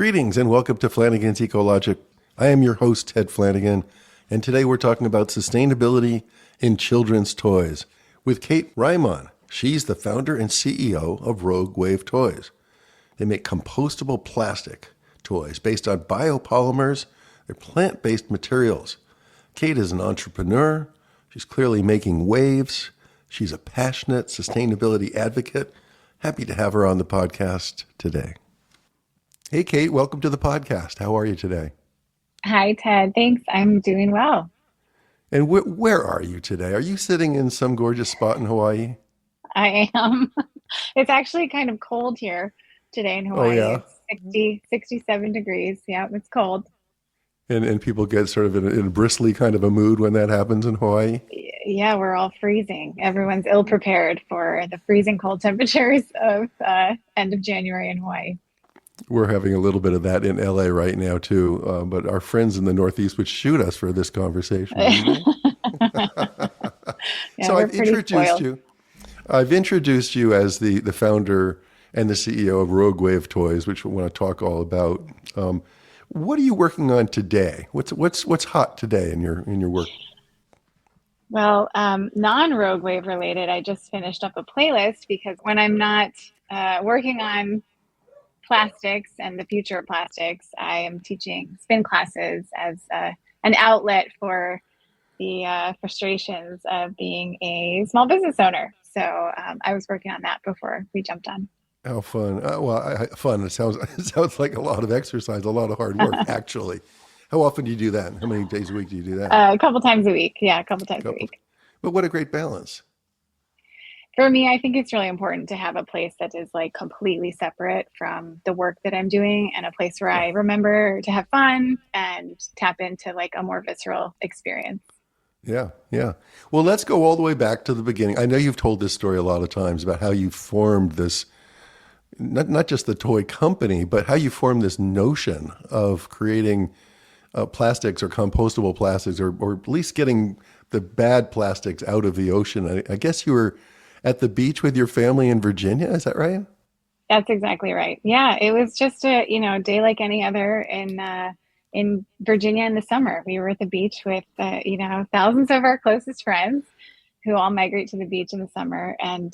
Greetings and welcome to Flanigan's Ecologic. I am your host, Ted Flanigan, and today we're talking about sustainability in children's toys with Kate Reimann. She's the founder and CEO of Rogue Wave Toys. They make compostable plastic toys based on biopolymers. They're plant-based materials. Kate is an entrepreneur. She's clearly making waves. She's a passionate sustainability advocate. Happy to have her on the podcast today. Hey, Kate, welcome to the podcast. How are you today? Hi, Ted. Thanks. I'm doing well. And where are you today? Are you sitting in some gorgeous spot in Hawaii? I am. It's actually kind of cold here today in Oh, Hawaii. yeah. It's 67 degrees. Yeah, it's cold. And people get sort of in a bristly kind of a mood when that happens in Hawaii? Yeah, we're all freezing. Everyone's ill prepared for the freezing cold temperatures of end of January in Hawaii. We're having a little bit of that in LA right now, too. But our friends in the Northeast would shoot us for this conversation. Yeah, So we're pretty spoiled. I've introduced you as the founder and the CEO of Rogue Wave Toys, which we want to talk all about. What are you working on today? What's hot today in your work? Well, non-Rogue Wave related, I just finished up a playlist because when I'm not working on plastics and the future of plastics, I am teaching spin classes as an outlet for the frustrations of being a small business owner. So I was working on that before we jumped on. How fun! Fun. It sounds like a lot of exercise, a lot of hard work, actually. How often do you do that? How many days a week do you do that? A couple times a week. Yeah, a couple times a week. But what a great balance. For me, I think it's really important to have a place that is like completely separate from the work that I'm doing and a place where I remember to have fun and tap into like a more visceral experience. Yeah, yeah. Well, let's go all the way back to the beginning. I know you've told this story a lot of times about how you formed this, not just the toy company, but how you formed this notion of creating plastics or compostable plastics, or at least getting the bad plastics out of the ocean. I guess you were at the beach with your family in Virginia. Is that right? That's exactly right. Yeah, it was just a day like any other in Virginia in the summer. We were at the beach with thousands of our closest friends who all migrate to the beach in the summer, and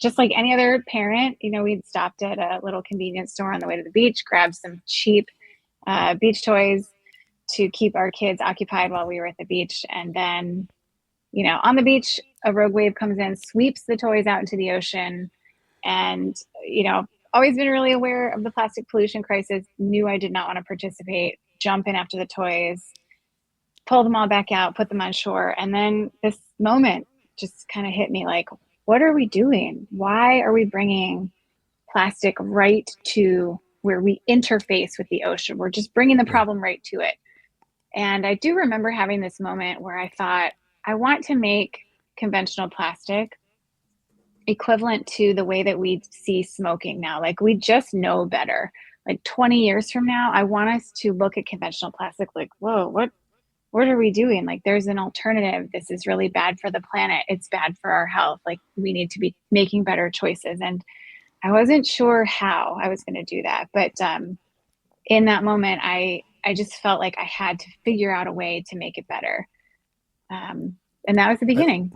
just like any other parent, we'd stopped at a little convenience store on the way to the beach, grabbed some cheap beach toys to keep our kids occupied while we were at the beach, and then on the beach, a rogue wave comes in, sweeps the toys out into the ocean. And, always been really aware of the plastic pollution crisis, knew I did not want to participate, jump in after the toys, pull them all back out, put them on shore. And then this moment just kind of hit me like, what are we doing? Why are we bringing plastic right to where we interface with the ocean? We're just bringing the problem right to it. And I do remember having this moment where I thought, I want to make conventional plastic equivalent to the way that we see smoking now. Like we just know better. Like 20 years from now, I want us to look at conventional plastic like, whoa, what are we doing? Like there's an alternative. This is really bad for the planet. It's bad for our health. Like we need to be making better choices. And I wasn't sure how I was going to do that. But in that moment, I just felt like I had to figure out a way to make it better. And that was the beginning.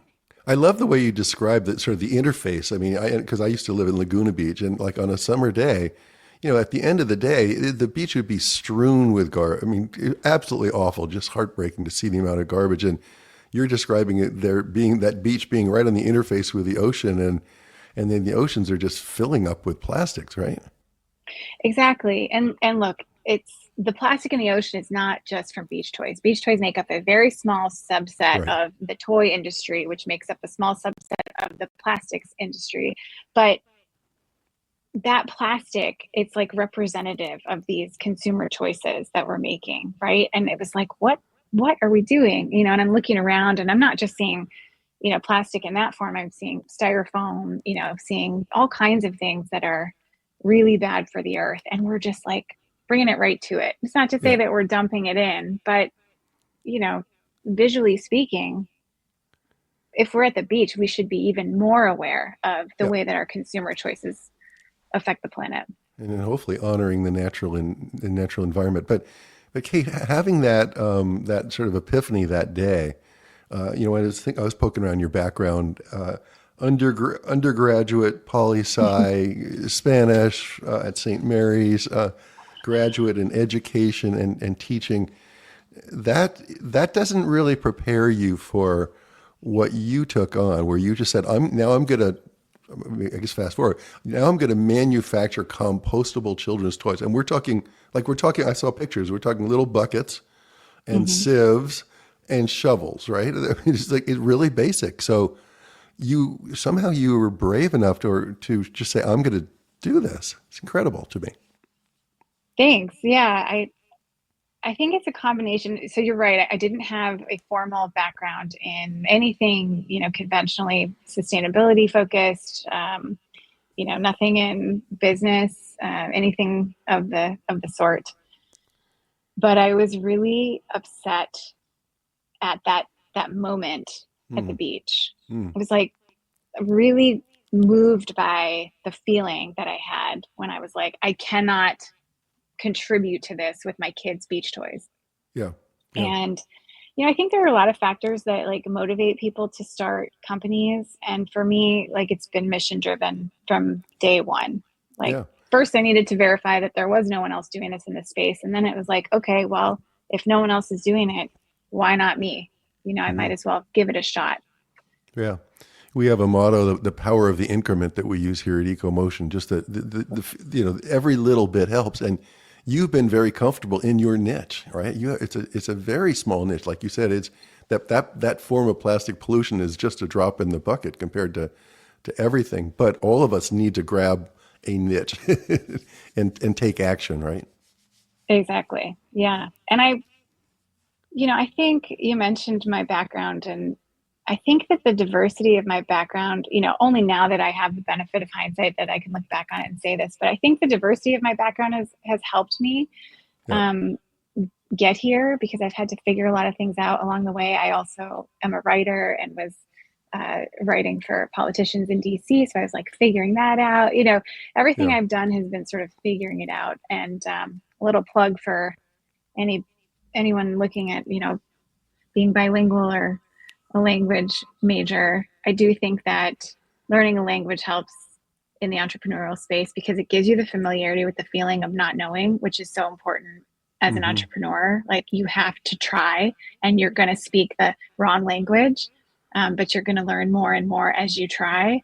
I love the way you describe the sort of the interface. I mean, because I used to live in Laguna Beach, and like on a summer day, at the end of the day, the beach would be strewn with garbage. I mean, absolutely awful, just heartbreaking to see the amount of garbage. And you're describing it there being that beach being right on the interface with the ocean, and then the oceans are just filling up with plastics, right? Exactly. And look, it's the plastic in the ocean is not just from beach toys. Beach toys make up a very small subset of the toy industry, which makes up a small subset of the plastics industry. But that plastic, it's like representative of these consumer choices that we're making, right? And it was like, what are we doing? And I'm looking around and I'm not just seeing, plastic in that form. I'm seeing styrofoam, seeing all kinds of things that are really bad for the earth. And we're just like, bringing it right to it. It's not to say that we're dumping it in, but, visually speaking, if we're at the beach, we should be even more aware of the way that our consumer choices affect the planet. and then hopefully honoring the natural environment. But Kate, having that sort of epiphany that day, I was poking around your background, undergraduate poli sci Spanish at St. Mary's, graduate in education and teaching. That doesn't really prepare you for what you took on, where you just said, I'm going to, I guess fast forward. Now I'm going to manufacture compostable children's toys, and we're talking. I saw pictures. We're talking little buckets and Hmm. sieves and shovels, right? It's like it's really basic. So you were brave enough to just say, I'm going to do this. It's incredible to me. Thanks. Yeah, I think it's a combination. So you're right. I didn't have a formal background in anything, conventionally sustainability focused. Nothing in business, anything of the sort. But I was really upset at that moment at the Mm, beach. mm, I was like really moved by the feeling that I had when I was like, I cannot contribute to this with my kids' beach toys. yeah, yeah, And I think there are a lot of factors that like motivate people to start companies. And for me, like it's been mission driven from day one. Like yeah. first I needed to verify that there was no one else doing this in this space. And then it was like, okay, well, if no one else is doing it, why not me? I Hmm. might as well give it a shot. Yeah. We have a motto, the power of the increment that we use here at EcoMotion, just every little bit helps. And you've been very comfortable in your niche, right? It's a very small niche. Like you said, it's that form of plastic pollution is just a drop in the bucket compared to everything. But all of us need to grab a niche and take action, right? Exactly. Yeah. And I think you mentioned my background, and I think that the diversity of my background, only now that I have the benefit of hindsight that I can look back on it and say this, but I think the diversity of my background has helped me Yeah. um, get here because I've had to figure a lot of things out along the way. I also am a writer and was writing for politicians in DC. So I was like figuring that out. Everything Yeah. I've done has been sort of figuring it out. And a little plug for any anyone looking at, being bilingual or a language major. I do think that learning a language helps in the entrepreneurial space because it gives you the familiarity with the feeling of not knowing, which is so important as an Hmm. entrepreneur. Like you have to try and you're going to speak the wrong language, but you're going to learn more and more as you try.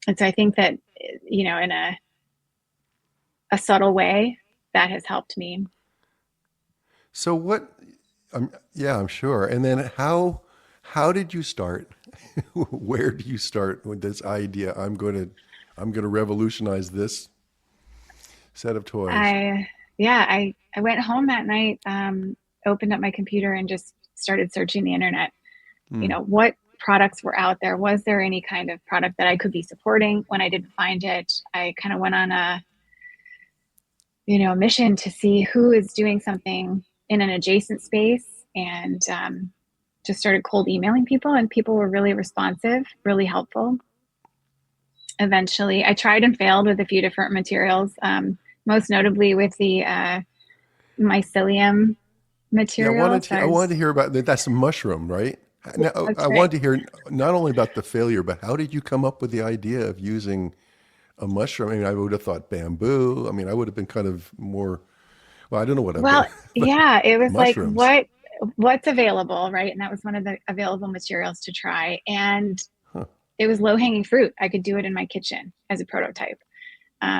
And so I think that, in a subtle way, that has helped me. So what? Yeah, I'm sure. And then how did you start? Where do you start with this idea? I'm going to revolutionize this set of toys. Yeah, I went home that night, opened up my computer and just started searching the internet. Hmm. What products were out there? Was there any kind of product that I could be supporting? When I didn't find it, I kind of went on a mission to see who is doing something in an adjacent space and just started cold emailing people, and people were really responsive, really helpful. Eventually, I tried and failed with a few different materials, most notably with the mycelium Yeah, material. So I wanted to hear about that. That's a mushroom, right? Now, that's I right. wanted to hear not only about the failure, but how did you come up with the idea of using a mushroom? I mean, I would have thought bamboo. I mean, I would have been kind of more. Well, I don't know what I've been, Well, but yeah, it was like mushrooms. what's available, right? And that was one of the available materials to try. And Huh. it was low hanging fruit. I could do it in my kitchen as a prototype.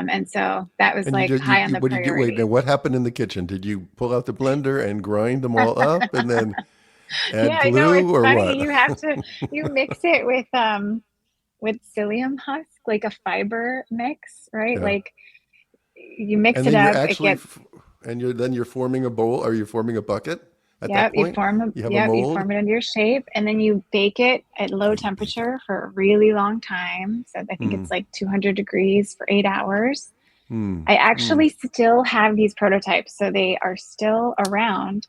And so that was And like high on the what did you do? Wait, now priority. what happened in the kitchen? Did you pull out the blender and grind them all up and then add Yeah, I know glue it's or funny. what? You mix it with psyllium husk, like a fiber mix, right? Yeah. Like you mix And it then up, it gets. you're forming a bowl, or you're forming a bucket at that point? You have a You mold? form it into your shape, and then you bake it at low temperature for a really long time. So I think Hmm. it's like 200 degrees for 8 hours. Hmm. I Hmm. actually still have these prototypes, so they are still around,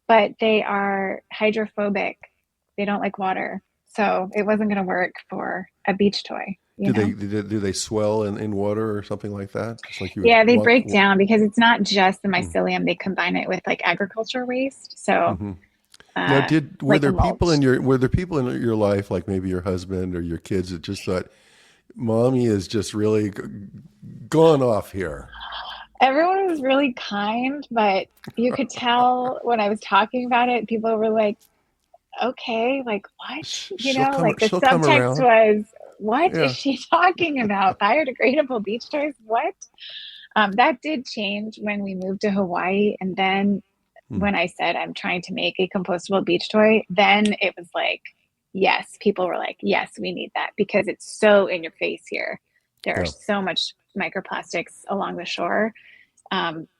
but they are hydrophobic. They don't like water. So it wasn't going to work for a beach toy, you Do know? do they swell in water or something like that? Just like you would Yeah, they walk. break down because it's not just the Mm, mycelium. They combine it with like agriculture waste. So, mhm. Now, did like a mulch. were there people in your life, like maybe your husband or your kids, that just thought, "Mommy is just really gone off here"? Everyone was really kind, but you could tell when I was talking about it, people were like, okay, like what? You know, like the She'll come subtext around. was, what is Yeah. she talking about? Biodegradable beach toys? What? That did change when we moved to Hawaii. And then Hmm. when I said I'm trying to make a compostable beach toy, then it was like, yes, people were like, yes, we need that because it's so in your face here. There are Yeah. so much microplastics along the shore.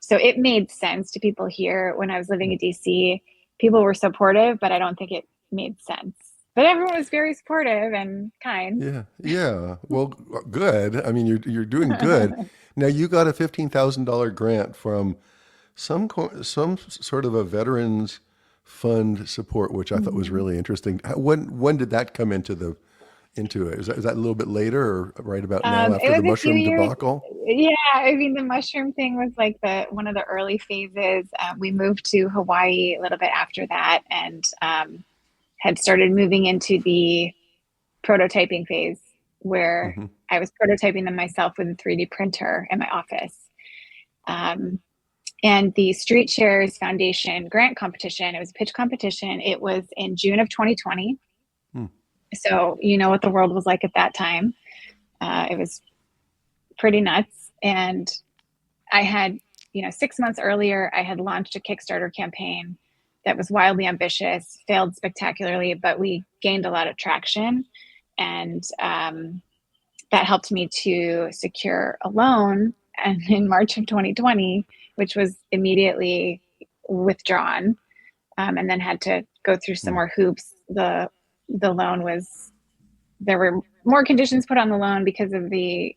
So it made sense to people here. When I was living in DC, people were supportive, but I don't think it made sense. But everyone was very supportive and kind. Yeah. Yeah. Well, good. I mean, you're doing good. Now you got a $15,000 grant from some sort of a veterans fund support, which I thought was Mhm. really interesting. When did that come into it? Is that a little bit later or right about now It after the was a few mushroom years. debacle? Yeah, I mean, the mushroom thing was like the one of the early phases. We moved to Hawaii a little bit after that, and had started moving into the prototyping phase where Hmm. I was prototyping them myself with a 3D printer in my office. Um, and the Street Shares Foundation grant competition, it was a pitch competition. It was in June of 2020. Hmm. So, you know what the world was like at that time. It was pretty nuts. And I had, 6 months earlier, I had launched a Kickstarter campaign that was wildly ambitious, failed spectacularly, but we gained a lot of traction. And that helped me to secure a loan and in March of 2020, which was immediately withdrawn, and then had to go through some Hmm. more hoops. The loan was there were more conditions put on the loan because of the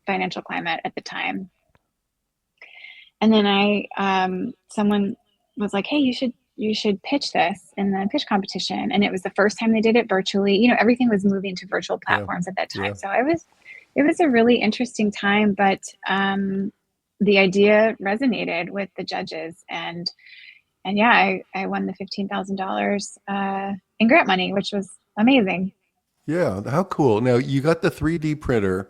financial climate at the time. And then someone was like, "Hey, you should pitch this in the pitch competition." And it was the first time they did it virtually. Everything was moving to virtual Yeah. platforms at that time. Yeah. So it was a really interesting time, but the idea resonated with the judges, and yeah, I won the $15,000 in grant money, which was amazing. Yeah. How cool. Now you got the 3D printer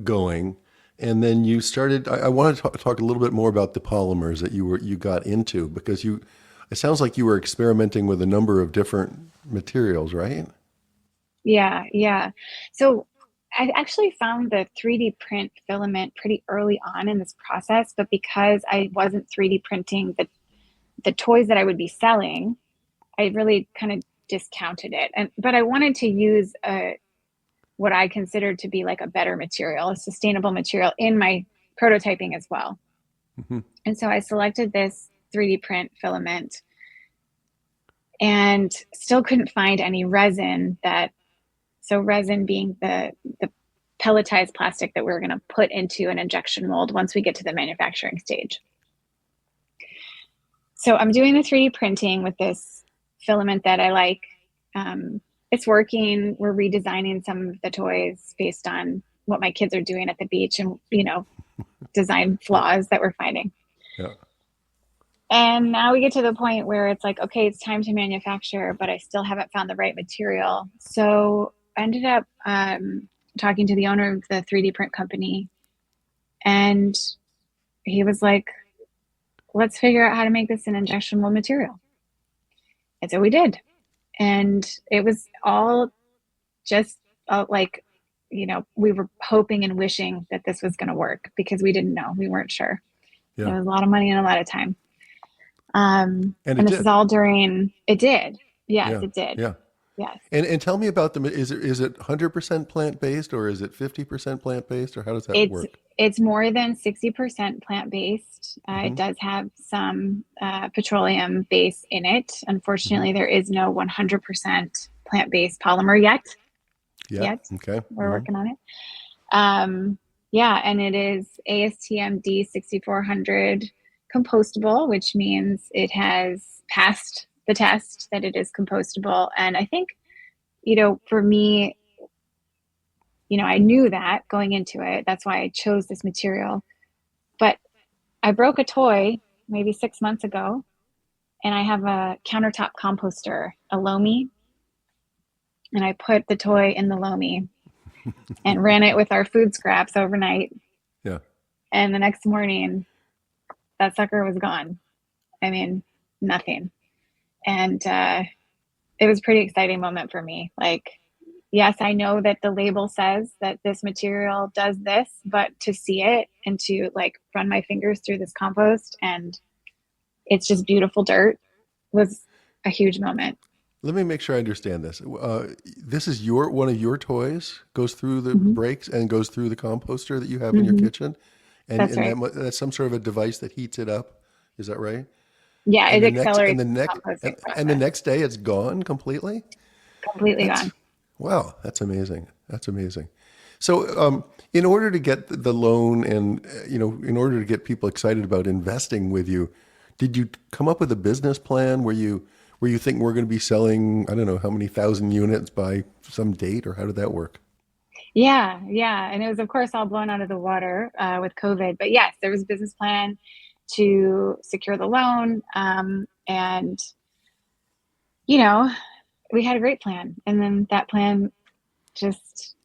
going, and then you started. I want to talk a little bit more about the polymers that you got into because it sounds like you were experimenting with a number of different materials, right? Yeah, yeah. So I actually found the 3D print filament pretty early on in this process, but because I wasn't 3D printing the toys that I would be selling, I really kind of discounted it. But I wanted to use what I considered to be like a better material, a sustainable material in my prototyping as well. Hmm. And so I selected this 3D print filament and still couldn't find any resin that so resin being the pelletized plastic that we're going to put into an injection mold once we get to the manufacturing stage. So I'm doing the 3D printing with this filament that I like. Um, it's working. We're redesigning some of the toys based on what my kids are doing at the beach and, design Yeah. flaws that we're finding. Yeah. And now we get to the point where it's like, okay, it's time to manufacture, but I still haven't found the right material. So I ended up talking to the owner of the 3D print company, and he was like, let's figure out how to make this an injection mold material. And so we did. And it was all just like, we were hoping and wishing that this was going to work because we didn't know. We weren't sure. It Yeah. was a lot of money and a lot of time. And it And this is did. all during, it did. Yes, Yeah. it did. Yeah. Yes. And tell me about the is it 100% plant based or is it 50% plant based or how does that It's work? it's more than 60% plant-based. It Hmm. does have some petroleum base in it. Hmm. Unfortunately, there is no 100% plant-based polymer yet. Yeah. Yet. Okay. We're Hmm. working on it. Yeah, and it is ASTM D6400 compostable, which means it has passed the test that it is compostable. And I think, for me, I knew that going into it. That's why I chose this material. But I broke a toy maybe 6 months ago, and I have a countertop composter, a Lomi, and I put the toy in the Lomi and ran it with our food scraps overnight. Yeah. And the next morning, that sucker was gone. I mean, nothing. And it was a pretty exciting moment for me. Like, yes, I know that the label says that this material does this, but to see it and to like run my fingers through this compost and it's just beautiful dirt was a huge moment. Let me make sure I understand this. This is one of your toys goes through the Mm-hmm. breaks and goes through the composter that you have in your Mm-hmm. kitchen, and That's right. that's some sort of a device that heats it up. Is that right? Yeah, And it the next accelerates the composting and the process. next day it's gone completely. Completely That's gone. wow. That's amazing. That's amazing. So, in order to get the loan and in order to get people excited about investing with you, did you come up with a business plan where you think we're going to be selling, I don't know how many thousand units by some date, or how did that work? Yeah, yeah. And it was, of course, all blown out of the water with COVID. But yes, there was a business plan to secure the loan. And, you know, we had a great plan. And then that plan just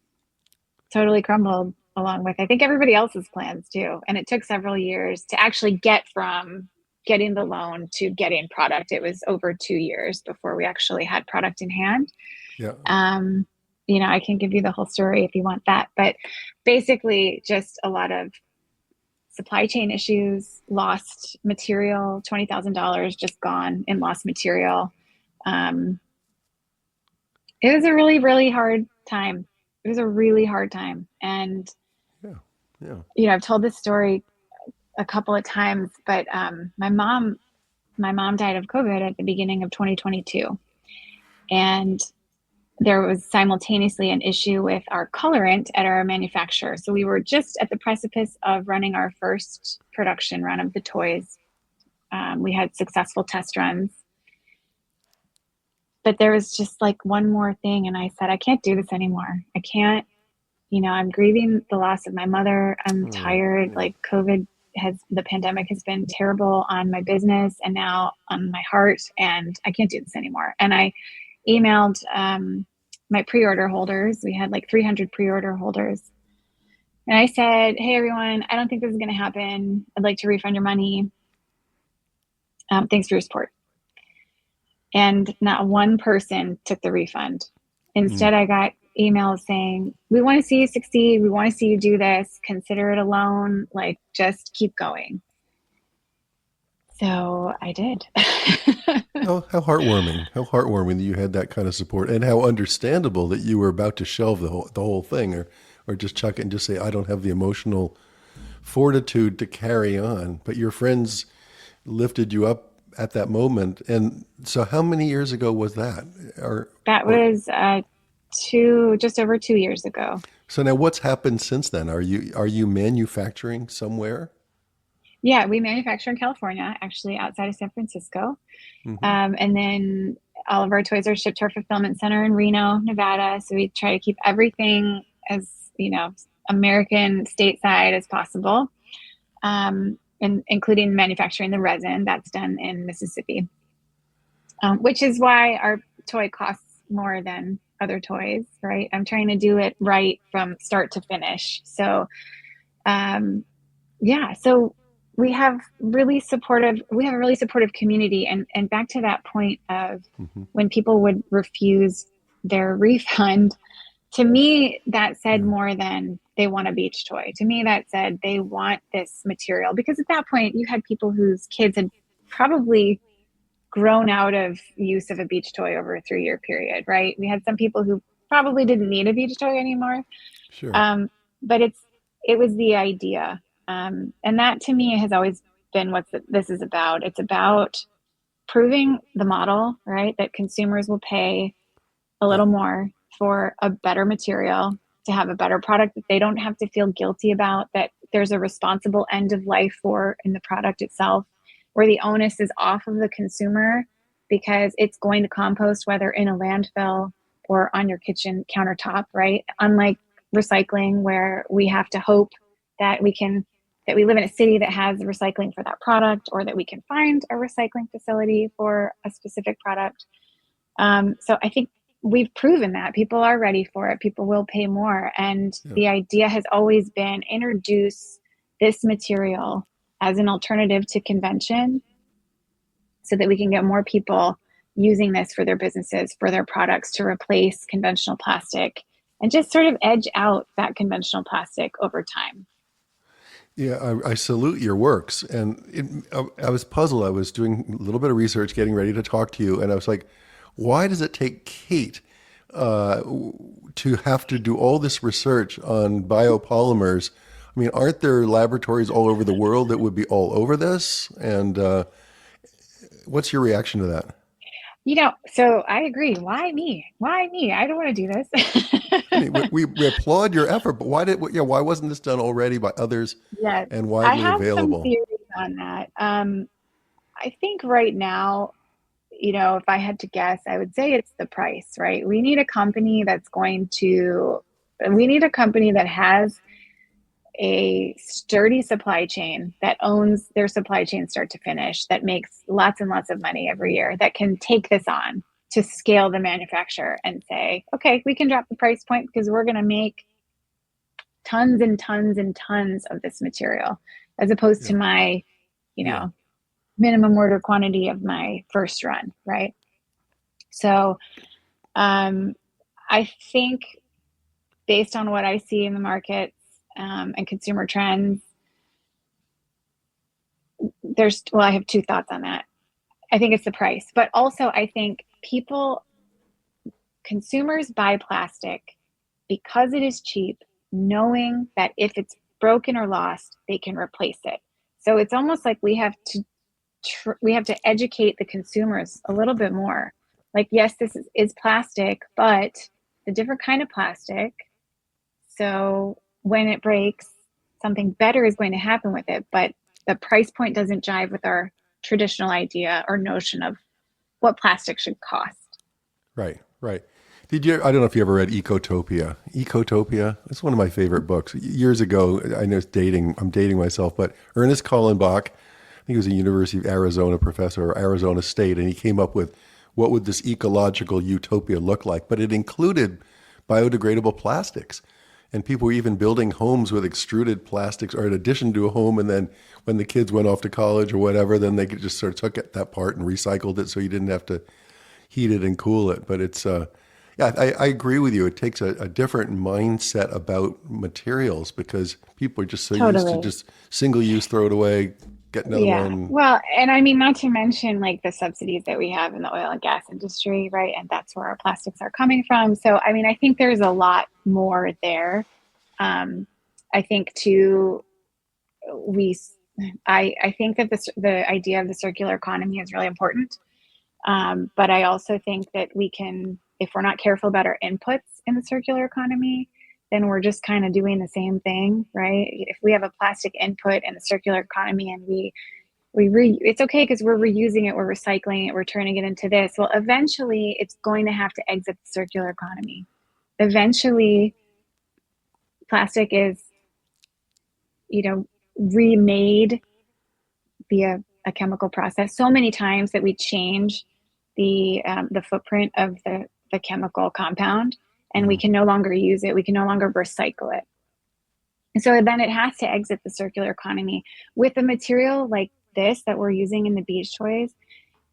totally crumbled along with, I think, everybody else's plans too. And it took several years to actually get from getting the loan to getting product. It was over 2 years before we actually had product in hand. Yeah. Um, I can give you the whole story if you want that, but basically just a lot of supply chain issues, lost material, $20,000 just gone in lost material. Um, it was a really, really hard time. It was a really hard time. And, Yeah. Yeah. I've told this story a couple of times, but my mom died of COVID at the beginning of 2022. And there was simultaneously an issue with our colorant at our manufacturer. So we were just at the precipice of running our first production run of the toys. We had successful test runs, but there was just like one more thing. And I said, I can't do this anymore. I can't, I'm grieving the loss of my mother. I'm Oh, tired. yeah. Like the pandemic has been terrible on my business and now on my heart. And I can't do this anymore. And I emailed my pre-order holders. We had like 300 pre-order holders. And I said, hey, everyone, I don't think this is going to happen. I'd like to refund your money. Thanks for your support. And not one person took the refund. Mm. Instead, I got emails saying, we want to see you succeed. We want to see you do this. Consider it a loan. Like, just keep going. So I did. How heartwarming! How heartwarming that you had that kind of support, and how understandable that you were about to shelve the whole thing, or just chuck it and just say, I don't have the emotional fortitude to carry on. But your friends lifted you up at that moment. And so, how many years ago was that? That Or was just over 2 years ago. so now, what's happened since then? Are you manufacturing somewhere? Yeah, we manufacture in California, actually outside of San Francisco. Hmm. And then all of our toys are shipped to our fulfillment center in Reno, Nevada. So we try to keep everything as, American stateside as possible, and including manufacturing the resin that's done in Mississippi, which is why our toy costs more than other toys, right? I'm trying to do it right from start to finish. So, yeah, so we have a really supportive community. And back to that point of Hmm. when people would refuse their refund, to me, that said Yeah. more than they want a beach toy. To me, that said they want this material because at that point you had people whose kids had probably grown out of use of a beach toy over a 3 year period, right? We had some people who probably didn't need a beach toy anymore. Sure. Um, but it was the idea. And that to me has always been what this is about. It's about proving the model, right? That consumers will pay a Yeah. little more for a better material to have a better product that they don't have to feel guilty about, that there's a responsible end of life for in the product itself, where the onus is off of the consumer because it's going to compost, whether in a landfill or on your kitchen countertop, right? Unlike recycling, where we have to hope that we live in a city that has recycling for that product, or that we can find a recycling facility for a specific product. So I think we've proven that people are ready for it. People will pay more. And Yeah. the idea has always been introduce this material as an alternative to convention so that we can get more people using this for their businesses, for their products, to replace conventional plastic and just sort of edge out that conventional plastic over time. Yeah, I salute your works. And I was puzzled. I was doing a little bit of research, getting ready to talk to you, and I was like, why does it take Kate to have to do all this research on biopolymers? I mean, aren't there laboratories all over the world that would be all over this? And what's your reaction to that? So I agree. Why me? Why me? I don't want to do I this. mean, we applaud your effort, but why wasn't this done already by others Yes, and I widely have some available? theories on that. I think right now, if I had to guess, I would say it's the price, right? We need a company that has a sturdy supply chain, that owns their supply chain start to finish, that makes lots and lots of money every year, that can take this on to scale the manufacturer and say, okay, we can drop the price point because we're going to make tons and tons and tons of this material, as opposed to Yeah, my, you yeah, know, minimum order quantity of my first run, right? So um, I think based on what I see in the markets and consumer trends, I have two thoughts on that. I think it's the price, but also I think consumers buy plastic because it is cheap, knowing that if it's broken or lost, they can replace it. So it's almost like we have to educate the consumers a little bit more. Like, yes, this is plastic, but a different kind of plastic. So when it breaks, something better is going to happen with it. But the price point doesn't jive with our traditional idea or notion of what plastic should cost. right, right. I don't know if you ever read Ecotopia. Ecotopia, it's one of my favorite books. Years ago, I know I'm dating myself, but Ernest Kallenbach, I think he was a University of Arizona professor or Arizona State, and he came up with what would this ecological utopia look like. But it included biodegradable plastics. And people were even building homes with extruded plastics, or in addition to a home. And then when the kids went off to college or whatever, then they could just sort of took that part and recycled it so you didn't have to heat it and cool it. But yeah, I agree with you. It takes a different mindset about materials because people are just so used to Totally. just single use, throw it away, get another Yeah. one. Well, and I mean, not to mention like the subsidies that we have in the oil and gas industry, right? And that's where our plastics are coming from. So, I mean, I think there's a lot more there. Um, I think too, we, I think that the idea of the circular economy is really important. But I also think that if we're not careful about our inputs in the circular economy, then we're just kind of doing the same thing, right? If we have a plastic input in the circular economy and it's okay because we're reusing it, we're recycling it, we're turning it into this. Well, eventually it's going to have to exit the circular economy. Eventually, plastic is, remade via a chemical process so many times that we change the footprint of the chemical compound, and we Mhm. can no longer use it. We can no longer recycle it. And so then it has to exit the circular economy. With a material like this that we're using in the beach toys,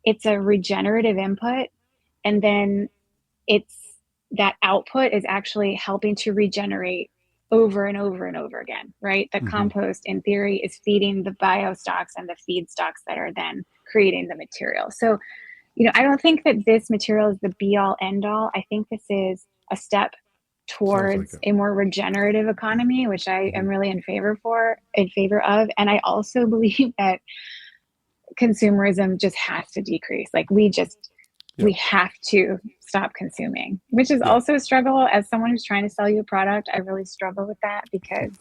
it's a regenerative input, and then it's that output is actually helping to regenerate over and over and over again, right? The Mhm. compost, in theory, is feeding the biostocks and the feedstocks that are then creating the material. So, I don't think that this material is the be all end all. I think this is a step Sounds like towards it. a more regenerative economy, which I am Mhm. really in favor of. And I also believe that consumerism just has to decrease. Like Yeah, we have to stop consuming, which is yeah, also a struggle. As someone who's trying to sell you a product, I really struggle with that because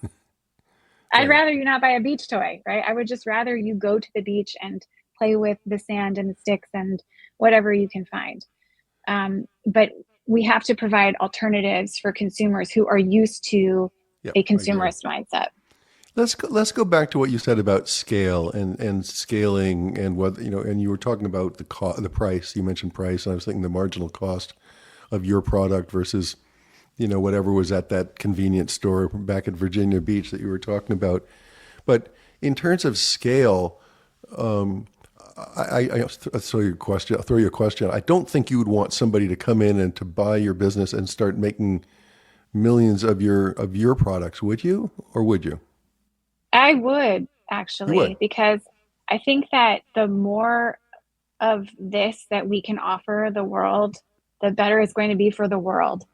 I'd right. rather you not buy a beach toy, right? I would just rather you go to the beach and play with the sand and the sticks and whatever you can find. But we have to provide alternatives for consumers who are used to Yep, a I agree. consumerist mindset. Let's go back to what you said about scale and scaling and what and you were talking about the price. You mentioned price, and I was thinking the marginal cost of your product versus whatever was at that convenience store back at Virginia Beach that you were talking about. But in terms of scale, I'll throw you a question. I don't think you would want somebody to come in and to buy your business and start making millions of your products, would you? Or would you? I would You would. actually, because I think that the more of this that we can offer the world, the better it's going to be for the world,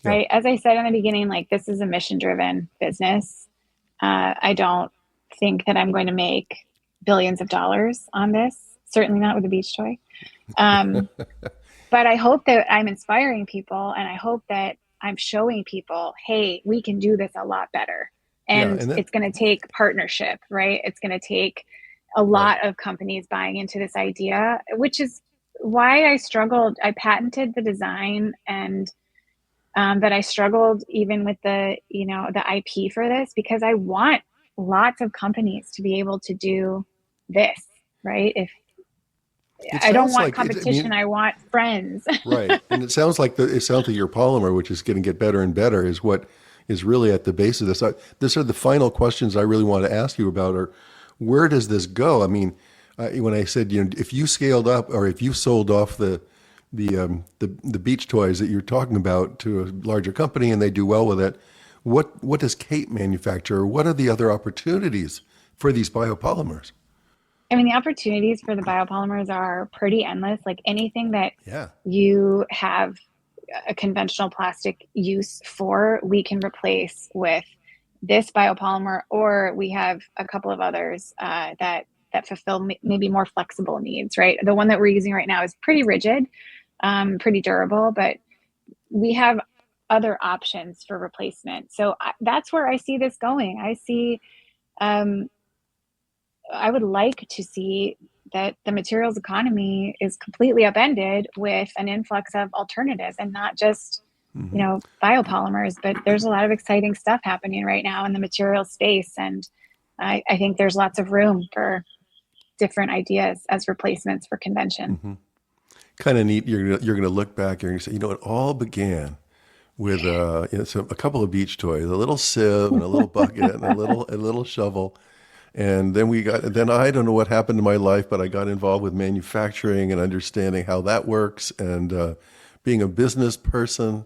Yeah. right? As I said in the beginning, like this is a mission-driven business. I don't think that I'm going to make billions of dollars on this. Certainly not with a beach toy. Um, but I hope that I'm inspiring people, and I hope that I'm showing people, hey, we can do this a lot better. Yeah. And And then it's going to take partnership, right? It's going to take a right. lot of companies buying into this idea, which is why I struggled. I patented the design, and that I struggled even with the IP for this, because I want lots of companies to be able to do this, right? If It I don't sounds want like it. I competition, mean, I want friends. right. And it sounds like your polymer, which is getting better and better, is what is really at the base of this. These are the final questions I really want to ask you about. Are where does this go? I mean, when I said if you scaled up or if you sold off the beach toys that you're talking about to a larger company and they do well with it, what does Kate manufacture? What are the other opportunities for these biopolymers? I mean, the opportunities for the biopolymers are pretty endless. Like anything that Yeah. you have a conventional plastic use for, we can replace with this biopolymer, or we have a couple of others that fulfill maybe more flexible needs. Right, the one that we're using right now is pretty rigid, pretty durable, but we have other options for replacement. So that's where I see this going. Um, I would like to see that the materials economy is completely upended with an influx of alternatives, and not just, Hmm. biopolymers, but there's a lot of exciting stuff happening right now in the material space. And I think there's lots of room for different ideas as replacements for convention. Hmm. Kind of neat. You're gonna look back. You're gonna say, it all began with a couple of beach toys, a little sieve and a little bucket and a little shovel. And then I don't know what happened to my life, but I got involved with manufacturing and understanding how that works and being a business person.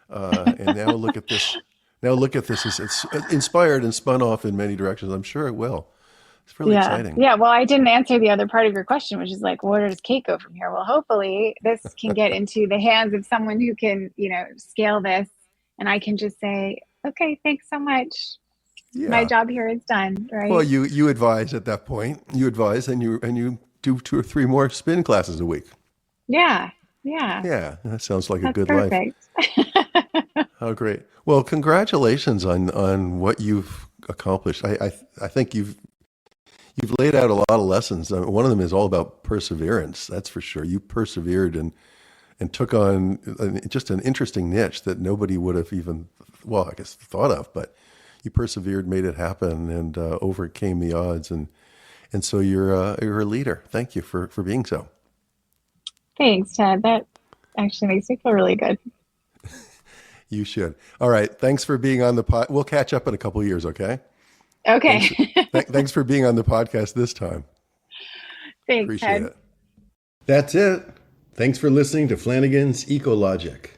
And now look at this. Now look at this. It's inspired and spun off in many directions. I'm sure it will. It's really Yeah. exciting. Yeah. Well, I didn't answer the other part of your question, which is like, where does Kate go from here? Well, hopefully this can get into the hands of someone who can, scale this. And I can just say, okay, thanks so much. My Yeah. job here is done. Well, Right. you advise at that point. You advise and you do 2 or 3 more spin classes a week. Yeah. Yeah. Yeah, that sounds like a That's good life. perfect. Oh, great. Well, congratulations on what you've accomplished. I think you've laid out a lot of lessons. One of them is all about perseverance. That's for sure. You persevered and took on just an interesting niche that nobody would have even, well, I guess thought of, but you persevered, made it happen, and overcame the odds. And so you're a leader. Thank you for being so. Thanks, Ted. That actually makes me feel really good. You should. All right. Thanks for being on the pod. We'll catch up in a couple of years. Okay. Okay. Thanks. Thanks for being on the podcast this time. Thanks, Appreciate Ted. it. That's it. Thanks for listening to Flanigan's Ecologic.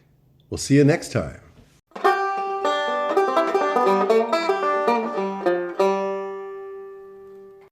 We'll see you next time.